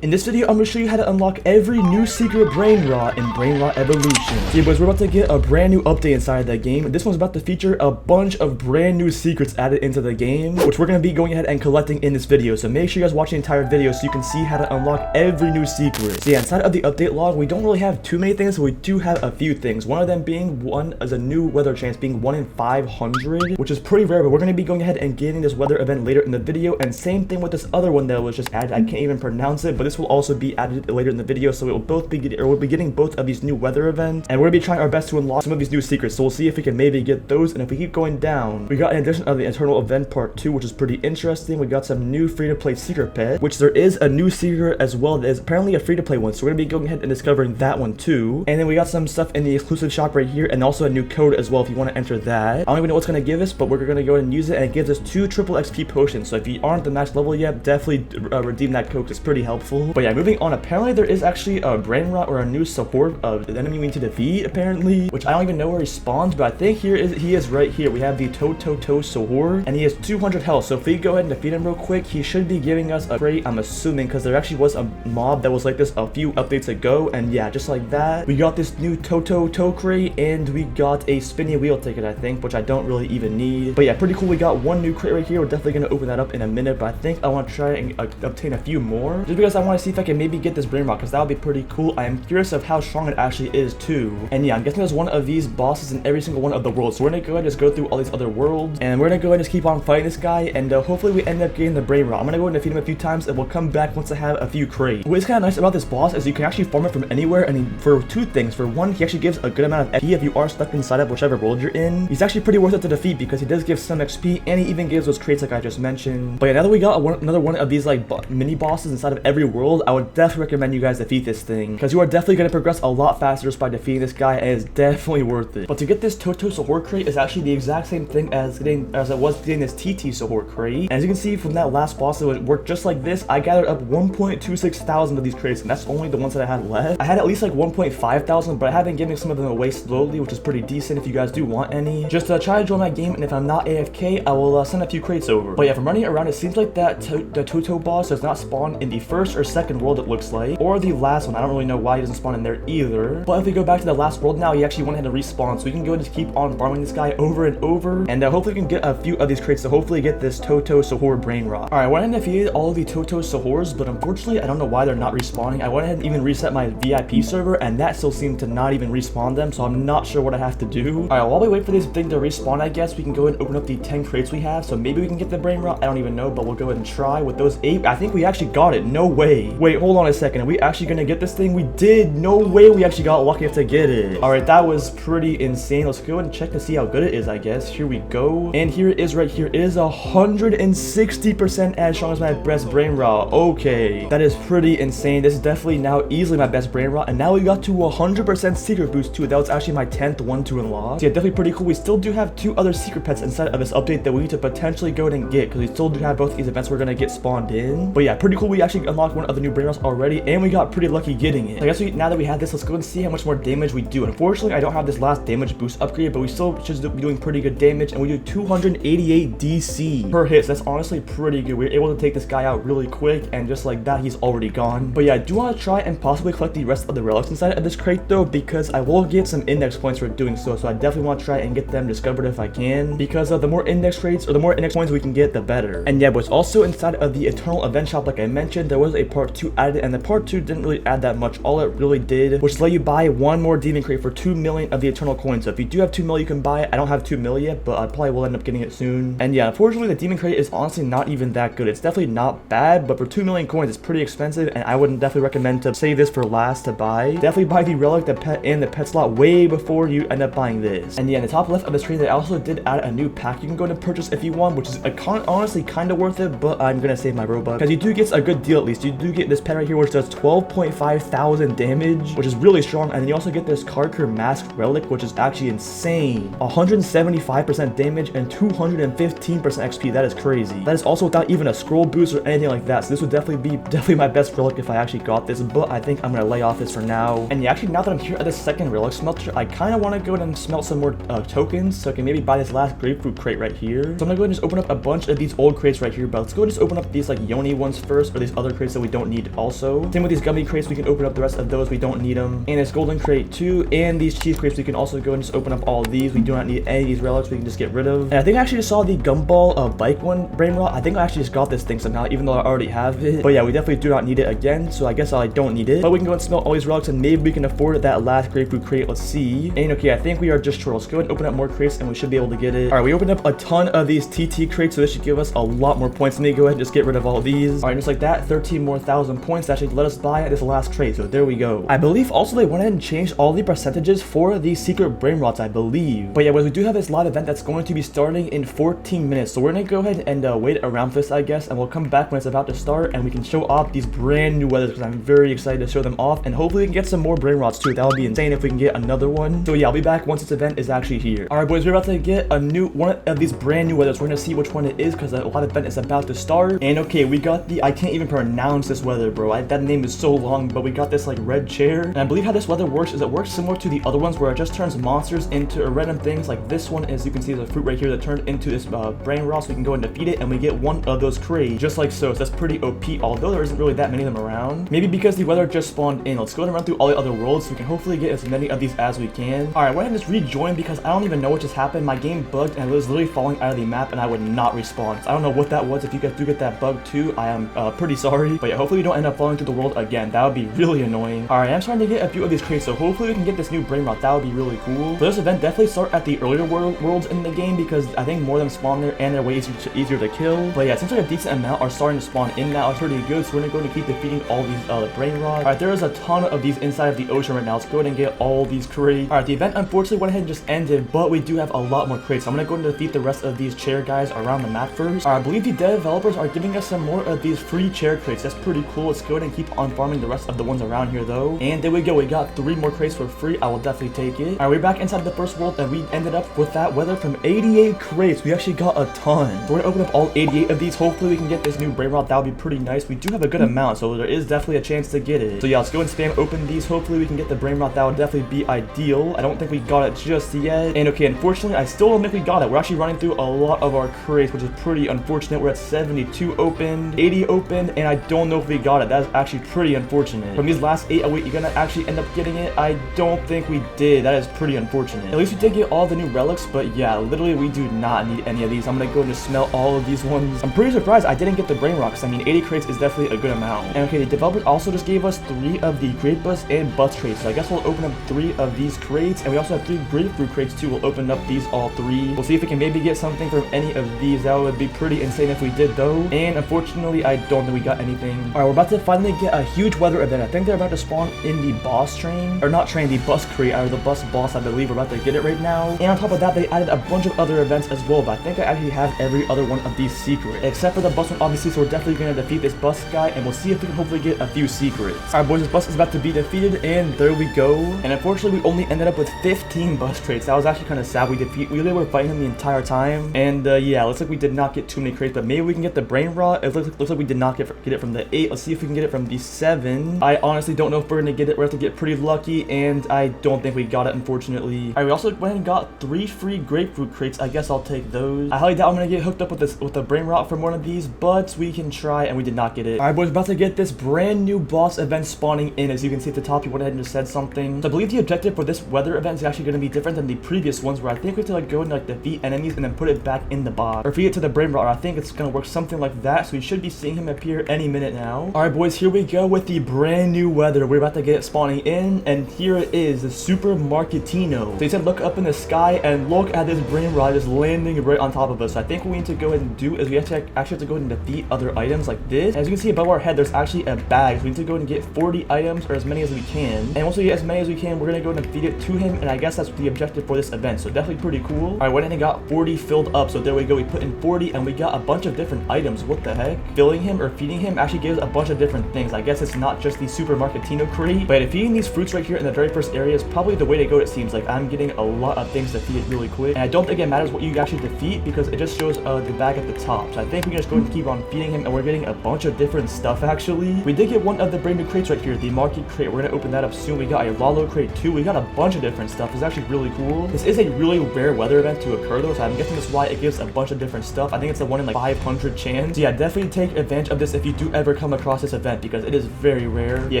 In this video, I'm going to show you how to unlock every new secret Brainrot in Brainrot Evolutions. So yeah, boys, we're about to get a brand new update inside the game. This one's about to feature a bunch of brand new secrets added into the game, which we're going to be going ahead and collecting in this video. So make sure you guys watch the entire video so you can see how to unlock every new secret. So yeah, inside of the update log, we don't really have too many things, but we do have a few things. One of them being one as a new weather chance being 1 in 500, which is pretty rare, but we're going to be going ahead and getting this weather event later in the video. And same thing with this other one that was just added. I can't even pronounce it, but this will also be added later in the video, so we'll be getting both of these new weather events, and we're gonna be trying our best to unlock some of these new secrets. So we'll see if we can maybe get those, and if we keep going down, we got in addition of the internal event part 2, which is pretty interesting. We got some new free-to-play secret pet, which there is a new secret as well that is apparently a free-to-play one, so we're gonna be going ahead and discovering that one too. And then we got some stuff in the exclusive shop right here, and also a new code as well if you want to enter that. I don't even know what's gonna give us, but we're gonna go ahead and use it, and it gives us 2 triple XP potions. So if you aren't the max level yet, definitely redeem that code. It's pretty helpful. But yeah, moving on, apparently there is actually a Brainrot or a new support of the enemy we need to defeat, apparently, which I don't even know where he spawns, but I think he is right here. We have the Toto sword, and he has 200 health. So if we go ahead and defeat him real quick, he should be giving us a crate, I'm assuming, because there actually was a mob that was like this a few updates ago. And yeah, just like that, we got this new Toto crate, and we got a spinny wheel ticket, I think, which I don't really even need. But yeah, pretty cool. We got one new crate right here. We're definitely going to open that up in a minute, but I think I want to try and obtain a few more, just because I want to see if I can maybe get this Brainrot, because that would be pretty cool. I am curious of how strong it actually is too. And yeah, I'm guessing there's one of these bosses in every single one of the worlds. So we're gonna go ahead and just go through all these other worlds, and we're gonna go ahead and just keep on fighting this guy, and hopefully we end up getting the Brainrot. I'm gonna go ahead and defeat him a few times, and we'll come back once I have a few crates. What's kind of nice about this boss is you can actually farm it from anywhere, and for 2 things. For one, he actually gives a good amount of XP if you are stuck inside of whichever world you're in. He's actually pretty worth it to defeat because he does give some XP, and he even gives those crates like I just mentioned. But yeah, now that we got another one of these like mini bosses inside of every world, I would definitely recommend you guys defeat this thing, because you are definitely going to progress a lot faster just by defeating this guy, and it's definitely worth it. But to get this Toto Sahor crate is actually the exact same thing as it was getting this TT Sahor crate. And as you can see from that last boss, it worked just like this. I gathered up 1.26 thousand of these crates, and that's only the ones that I had left. I had at least like 1.5 thousand, but I have been giving some of them away slowly, which is pretty decent if you guys do want any. Just try to join my game, and if I'm not AFK, I will send a few crates over. But yeah, from running around, it seems like that the Toto boss does not spawn in the first or second world, it looks like, or the last one. I don't really know why he doesn't spawn in there either. But if we go back to the last world now, he actually went ahead and respawn, so we can go and just keep on farming this guy over and over, and hopefully we can get a few of these crates to hopefully get this Toto Sahor Brainrot. Alright, I went ahead and defeated all of the Toto Sahors, but unfortunately I don't know why they're not respawning. I went ahead and even reset my VIP server, and that still seemed to not even respawn them, so I'm not sure what I have to do. Alright, while we wait for this thing to respawn, I guess we can go ahead and open up the 10 crates we have, so maybe we can get the Brainrot. I don't even know, but we'll go ahead and try with those 8. I think we actually got it. No way. Wait, hold on a second. Are we actually gonna get this thing? We did. No way we actually got lucky enough to get it. Alright, that was pretty insane. Let's go ahead and check to see how good it is, I guess. Here we go. And here it is right here. It is 160% as strong as my best Brainrot. Okay, that is pretty insane. This is definitely now easily my best Brainrot, and now we got to 100% secret boost too. That was actually my 10th one to unlock. So yeah, definitely pretty cool. We still do have 2 other secret pets inside of this update that we need to potentially go ahead and get, because we still do have both these events we're gonna get spawned in. But yeah, pretty cool. We actually unlocked one of the new Brainrots already, and we got pretty lucky getting it. So I guess now that we have this, let's go and see how much more damage we do. Unfortunately, I don't have this last damage boost upgrade, but we still should be doing pretty good damage, and we do 288 DC per hit. So that's honestly pretty good. We're able to take this guy out really quick, and just like that, he's already gone. But yeah, I do want to try and possibly collect the rest of the relics inside of this crate though, because I will get some index points for doing so. So I definitely want to try and get them discovered if I can, because the more index crates or the more index points we can get, the better. And yeah, but it's also inside of the eternal event shop, like I mentioned, there was a part 2 added, and the part 2 didn't really add that much. All it really did was let you buy one more demon crate for 2 million of the eternal coins. So if you do have 2 million, you can buy it. I don't have 2 million yet, but I probably will end up getting it soon. And yeah, unfortunately, the demon crate is honestly not even that good. It's definitely not bad, but for 2 million coins, it's pretty expensive, and I wouldn't definitely recommend to save this for last to buy. Definitely buy the relic, the pet, and the pet slot way before you end up buying this. And yeah, in the top left of the screen, they also did add a new pack you can go and purchase if you want, which is honestly kind of worth it, but I'm gonna save my Robux, because you do get a good deal at least. You do get this pet right here, which does 12.5 thousand damage, which is really strong, and then you also get this Karker Mask relic, which is actually insane. 175% damage and 215% XP. That is crazy. That is also without even a scroll boost or anything like that, so this would definitely be my best relic if I actually got this, but I think I'm gonna lay off this for now. And yeah, actually now that I'm here at the second relic smelter, I kind of want to go ahead and smelt some more tokens, so I can maybe buy this last grapefruit crate right here. So I'm gonna go ahead and just open up a bunch of these old crates right here, but let's go and just open up these like Yoni ones first, or these other crates that we we don't need also. Same with these gummy crates, we can open up the rest of those, we don't need them. And this golden crate too, and these cheese crates, we can also go and just open up all of these. We do not need any of these relics, we can just get rid of. And I think I actually just saw the gumball bike one, Brainrot. I think I actually just got this thing somehow, even though I already have it. But yeah, we definitely do not need it again, so I guess I don't need it. But we can go and smelt all these relics, and maybe we can afford that last grapefruit crate. Let's see. And okay, I think we are just short. Let's go and open up more crates, and we should be able to get it. All right, we opened up a ton of these TT crates, so this should give us a lot more points. Let me go ahead and just get rid of all of these. All right, just like that, 13 more thousand points. That should let us buy this last crate, so there we go. I believe also they went ahead and changed all the percentages for the secret Brainrots, I believe. But yeah, we do have this live event that's going to be starting in 14 minutes, so we're gonna go ahead and wait around for this, I guess, and we'll come back when it's about to start, and we can show off these brand new weathers, because I'm very excited to show them off, and hopefully we can get some more Brainrots too. That would be insane if we can get another one. So yeah, I'll be back once this event is actually here. All right, boys, we're about to get a new one of these brand new weathers. We're gonna see which one it is, because the live event is about to start. And okay, we got the, I can't even pronounce this weather, bro. That name is so long, but we got this like red chair, and I believe how this weather works is it works similar to the other ones, where it just turns monsters into random things. Like this one, as you can see, there's a fruit right here that turned into this Brainrot, so we can go and defeat it, and we get one of those crates, just like so. So that's pretty OP, although there isn't really that many of them around. Maybe because the weather just spawned in. Let's go ahead and run through all the other worlds, so we can hopefully get as many of these as we can. All right, we're gonna just rejoin because I don't even know what just happened. My game bugged, and it was literally falling out of the map, and I would not respawn. So I don't know what that was. If you guys do get that bug too, I am pretty sorry. But yeah, hopefully we don't end up falling through the world again. That would be really annoying. All right, I'm starting to get a few of these crates, so hopefully we can get this new Brainrot. That would be really cool. For this event, definitely start at the earlier worlds in the game, because I think more of them spawn there, and they're way easier to kill. But yeah, since like a decent amount are starting to spawn in now, it's pretty good. So we're gonna go and keep defeating all these Brainrots. All right, there is a ton of these inside of the ocean right now. Let's go ahead and get all these crates. All right, the event unfortunately went ahead and just ended, but we do have a lot more crates. So I'm gonna go and defeat the rest of these chair guys around the map first. All right, I believe the developers are giving us some more of these free chair crates. That's pretty cool. Let's go ahead and keep on farming the rest of the ones around here though. And there we go. We got 3 more crates for free. I will definitely take it. All right, we're back inside the first world, and we ended up with that weather from 88 crates. We actually got a ton. So we're gonna open up all 88 of these. Hopefully we can get this new Brainrot. That would be pretty nice. We do have a good amount, so there is definitely a chance to get it. So yeah, let's go and spam open these. Hopefully we can get the Brainrot. That would definitely be ideal. I don't think we got it just yet. And okay, unfortunately, I still don't think we got it. We're actually running through a lot of our crates, which is pretty unfortunate. We're at 72 opened, 80 opened, and I don't know if we got it. That's actually pretty unfortunate. From these last 8, you're gonna actually end up getting it? I don't think we did. That is pretty unfortunate. At least we did get all the new relics, but yeah, literally we do not need any of these. I'm gonna go and just smelt all of these ones. I'm pretty surprised I didn't get the Brainrot, because I mean 80 crates is definitely a good amount. And okay, the developers also just gave us 3 of the grape bus and bus crates, so I guess we'll open up 3 of these crates, and we also have 3 grapefruit crates too. We'll open up these all 3. We'll see if we can maybe get something from any of these. That would be pretty insane if we did though, and unfortunately I don't think we got anything. All right, we're about to finally get a huge weather event. I think they're about to spawn in the boss train, or not train, the bus crate, or the bus boss. I believe we're about to get it right now. And on top of that, they added a bunch of other events as well, but I think I actually have every other one of these secrets except for the bus one, obviously. So we're definitely gonna defeat this bus guy, and we'll see if we can hopefully get a few secrets. All right, boys, this bus is about to be defeated, and there we go. And unfortunately, we only ended up with 15 bus crates. That was actually kind of sad. We literally were fighting him the entire time, and yeah, looks like we did not get too many crates, but maybe we can get the Brainrot. It looks like we did not get it from the 8. Let's see if we can get it from the 7. I honestly don't know if we're gonna get it. We're gonna have to get pretty lucky, and I don't think we got it, unfortunately. All right, we also went and got 3 free grapefruit crates. I guess I'll take those. I highly doubt I'm gonna get hooked up with the Brainrot from one of these, but we can try, and we did not get it. All right, boys, we're about to get this brand new boss event spawning in. As you can see at the top, he went ahead and just said something. So I believe the objective for this weather event is actually gonna be different than the previous ones, where I think we have to like go and like defeat enemies and then put it back in the box, or feed it to the Brainrot. I think it's gonna work something like that. So we should be seeing him appear any minute now. All right, boys, here we go with the brand new weather. We're about to get it spawning in, and here it is, the Supermarketino. So he said look up in the sky and look at this Brainrot just landing right on top of us. So I think what we need to go ahead and do is we actually have to go ahead and defeat other items like this. As you can see above our head, there's actually a bag. So we need to go ahead and get 40 items, or as many as we can. And once we get as many as we can, we're gonna go ahead and feed it to him, and I guess that's the objective for this event. So definitely pretty cool. All right, went ahead and got 40 filled up. So there we go. We put in 40, and we got a bunch of different items. What the heck? Filling him or feeding him actually gives a bunch of different things. I guess it's not just the Supermarketino crate, but feeding these fruits right here in the very first area is probably the way to go. It seems like I'm getting a lot of things to feed really quick, and I don't think it matters what you actually defeat, because it just shows the bag at the top. So I think we can just go and keep on feeding him, and we're getting a bunch of different stuff. Actually, we did get one of the brand new crates right here, the market crate. We're gonna open that up soon. We got a Lalo crate too. We got a bunch of different stuff. It's actually really cool. This is a really rare weather event to occur though, so I'm guessing that's why it gives a bunch of different stuff. I think it's the one in like 500 chance. So yeah, definitely take advantage of this if you do ever come across this event because it is very rare. Yeah,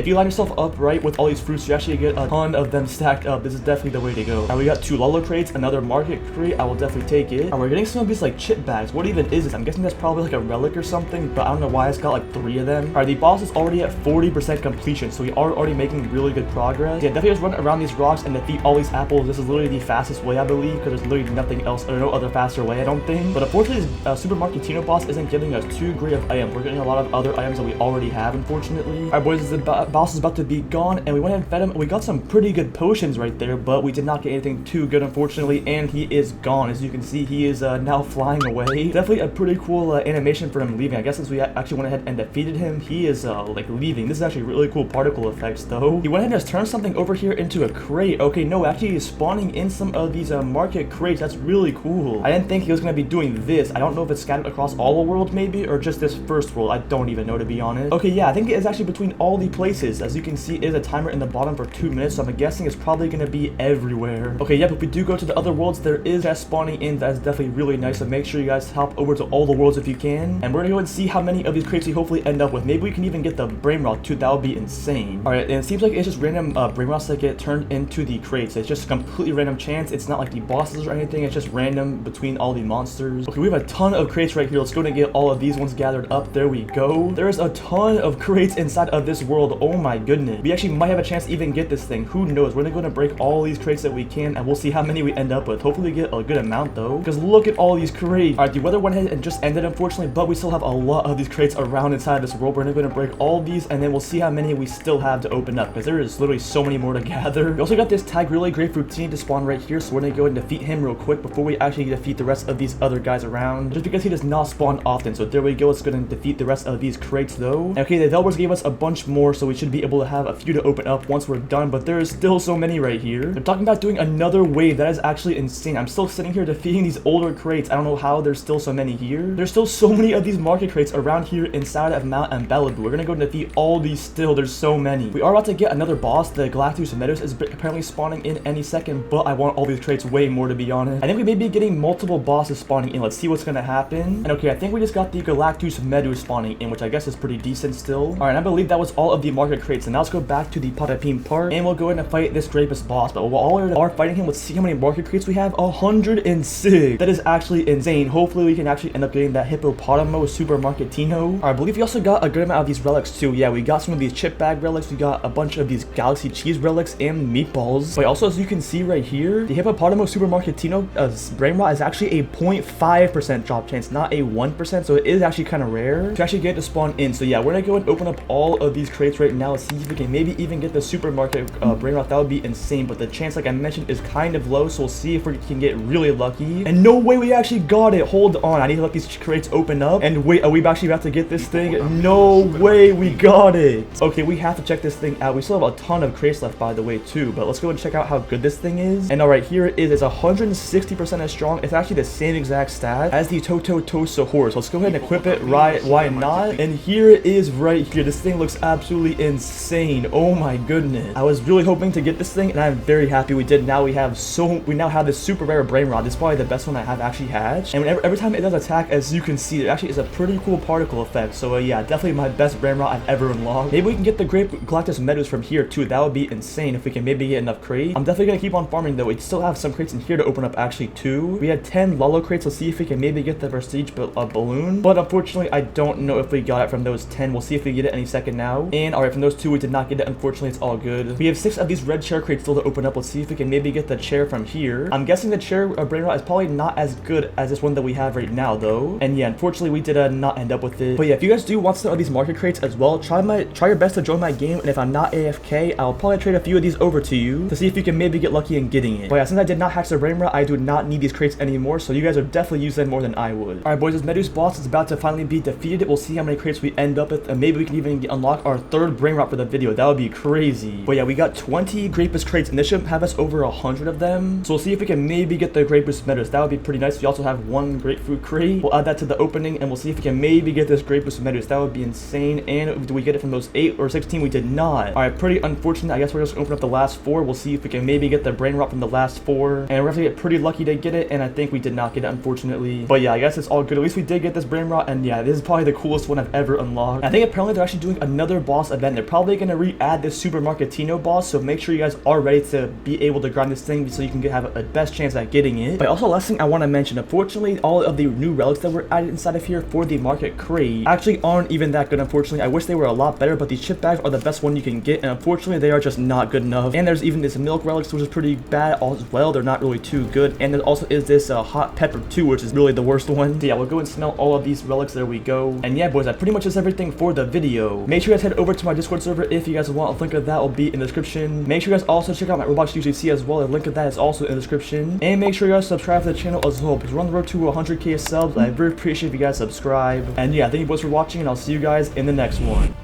if you line yourself up right with all these fruits, you actually get a ton of them stacked up. This is definitely the way to go. We got 2 Lolo crates, another market crate. I will definitely take it. We're getting some of these like chip bags. What even is this? I'm guessing that's probably like a relic or something, but I don't know why it's got like 3 of them. The boss is already at 40% completion, so we are already making really good progress. Yeah, definitely just run around these rocks and defeat all these apples. This is literally the fastest way, I believe, because there's literally nothing else or no other faster way, I don't think. But unfortunately, this Supermarketino boss isn't giving us too great of items. We're getting a lot of other items that we already have, unfortunately. Alright, boys, the boss is about to be gone, and we went ahead and fed him. We got some pretty good potions right there, but we did not get anything too good, unfortunately, and he is gone. As you can see, he is now flying away. Definitely a pretty cool animation for him leaving. I guess since we actually went ahead and defeated him, he is like leaving. This is actually really cool particle effects, though. He went ahead and just turned something over here into a crate. Okay, no, actually he's spawning in some of these market crates. That's really cool. I didn't think he was going to be doing this. I don't know if it's scattered across all the worlds maybe, or just this first world. I don't even know, to be honest. Okay, yeah, I think it is actually between all the places. As you can see, it is a timer in the bottom for 2 minutes, so I'm guessing it's probably going to be everywhere. Okay, yep, if we do go to the other worlds, there is that spawning in. That's definitely really nice, so make sure you guys hop over to all the worlds if you can. And we're going to go and see how many of these crates we hopefully end up with. Maybe we can even get the Brainrot too. That would be insane. Alright, and it seems like it's just random Brainrots that get turned into the crates. It's just a completely random chance. It's not like the bosses or anything. It's just random between all the monsters. Okay, we have a ton of crates right here. Let's go and get all of these ones gathered up. There we go. There's a ton of crates inside of this world. Oh my goodness. We actually might have a chance to even get this thing. Who knows? We're gonna break all these crates that we can, and we'll see how many we end up with. Hopefully we get a good amount though, because look at all these crates. Alright, the weather went ahead and just ended, unfortunately, but we still have a lot of these crates around inside this world. We're gonna break all these, and then we'll see how many we still have to open up, because there is literally so many more to gather. We also got this tag relay grapefruitini to spawn right here, so we're gonna go and defeat him real quick before we actually defeat the rest of these other guys around, just because he does not spawn often. So there we go. Let's go and defeat the rest of these crates though. Okay, the developers gave us a bunch more, so we should be able to have a few to open up once we're done, but there is still so many right here. They're talking about doing another wave. That is actually insane. I'm still sitting here defeating these older crates. I don't know how there's still so many here. There's still so many of these market crates around here inside of Mount Ambalibu. We're gonna go and defeat all these still. There's so many. We are about to get another boss. The Galactus Meadows is apparently spawning in any second, but I want all these crates way more, to be honest. I think we may be getting multiple bosses spawning in. Let's see what's gonna happen. And okay, I think we just got the Galactus Meadows spawning in, which I guess is pretty decent still. Alright, I believe that was all of the market crates. And now let's go back to the Patapim Park, and we'll go ahead and fight this Grapus boss. But while we are fighting him, let's see how many market crates we have. 106. That is actually insane. Hopefully we can actually end up getting that Hippopotamo Supermarketino. Alright, I believe we also got a good amount of these relics too. Yeah, we got some of these chip bag relics. We got a bunch of these galaxy cheese relics and meatballs. But also, as you can see right here, the Hippopotamo Supermarketino Brainrot is actually a 0.5% drop chance, not a 1%. So it is actually kind of rare to actually get to spawn in. So yeah, we're gonna go and open up all of these crates right now. Let's see if we can maybe even get the supermarket Brainrot. That would be insane, but the chance, like I mentioned, is kind of low. So we'll see if we can get really lucky. And no way we actually got it. Hold on, I need to let these crates open up. And wait, are we actually about to get this thing? No way we got it. Okay, we have to check this thing out. We still have a ton of crates left, by the way, too, but let's go and check out how good this thing is. And all right, here it is. It's 160% as strong. It's actually the same exact stat as the Toto horse. Let's go ahead and equip it, right? Why not? And here it is right here. This thing looks absolutely insane. Oh my goodness. I was really hoping to get this thing, and I'm very happy we did. Now we now have this super rare Brainrot. This is probably the best one I have actually hatched. And every time it does attack, as you can see, it actually is a pretty cool particle effect. So yeah, definitely my best Brainrot I've ever unlocked. Maybe we can get the Galactus Meadows from here too. That would be insane if we can maybe get enough crates. I'm definitely gonna keep on farming though. We still have some crates in here to open up actually too. We had 10 Lolo crates. Let's see if we can maybe get the Prestige balloon. But unfortunately, I don't know if we got it from those 10. We'll see if we get it any second now. And alright, from those 2, we did not get it. Unfortunately, it's all good. We have 6 of these red chair crates still to open up. Let's see if we can maybe get the chair from here. I'm guessing the chair Brainrot is probably not as good as this one that we have right now though. And yeah, unfortunately, we did not end up with it. But yeah, if you guys do want some of these market crates as well, try your best to join my game. And if I'm not AFK, I'll probably trade a few of these over to you to see if you can maybe get lucky in getting it. But yeah, since I did not hatch the Brainrot, I do not need these crates anymore. So you guys are definitely using them more than I would. Alright, boys, this Medusa boss is about to finally be defeated. We'll see how many crates we end up with, and maybe we can even unlock our 3rd Brainrot for the video. That would be crazy. But yeah, we got 20 Grapus crates, and this should have us over 100 of them. So we'll see if we can maybe get the Grapus Meadows. That would be pretty nice. We also have 1 grapefruit crate. We'll add that to the opening, and we'll see if we can maybe get this Grapus Meadows. That would be insane. And do we get it from those 8 or 16? We did not. Alright, pretty unfortunate. I guess we're just gonna open up the last 4. We'll see if we can maybe get the Brainrot from the last 4. And we're gonna have to get pretty lucky to get it, and I think we did not get it, unfortunately. But yeah, I guess it's all good. At least we did get this Brainrot, and yeah, this is probably the coolest one I've ever unlocked. unlock. I think apparently they're actually doing another boss event. They're probably going to re-add this Supermarketino boss, so make sure you guys are ready to be able to grind this thing so you can have a best chance at getting it. But also, last thing I want to mention, unfortunately, all of the new relics that were added inside of here for the market crate actually aren't even that good, unfortunately. I wish they were a lot better, but these chip bags are the best one you can get, and unfortunately, they are just not good enough. And there's even this milk relics, which is pretty bad as well. They're not really too good. And there also is this hot pepper too, which is really the worst one. So yeah, we'll go and smell all of these relics. There we go. And yeah, boys, that pretty much is everything for the video. Make sure you guys head over to my Discord server if you guys want. A link of that will be in the description. Make sure you guys also check out my Roblox UGC as well. A link of that is also in the description. And make sure you guys subscribe to the channel as well, because we're on the road to 100k subs. I very appreciate if you guys subscribe. And yeah, thank you boys for watching, and I'll see you guys in the next one.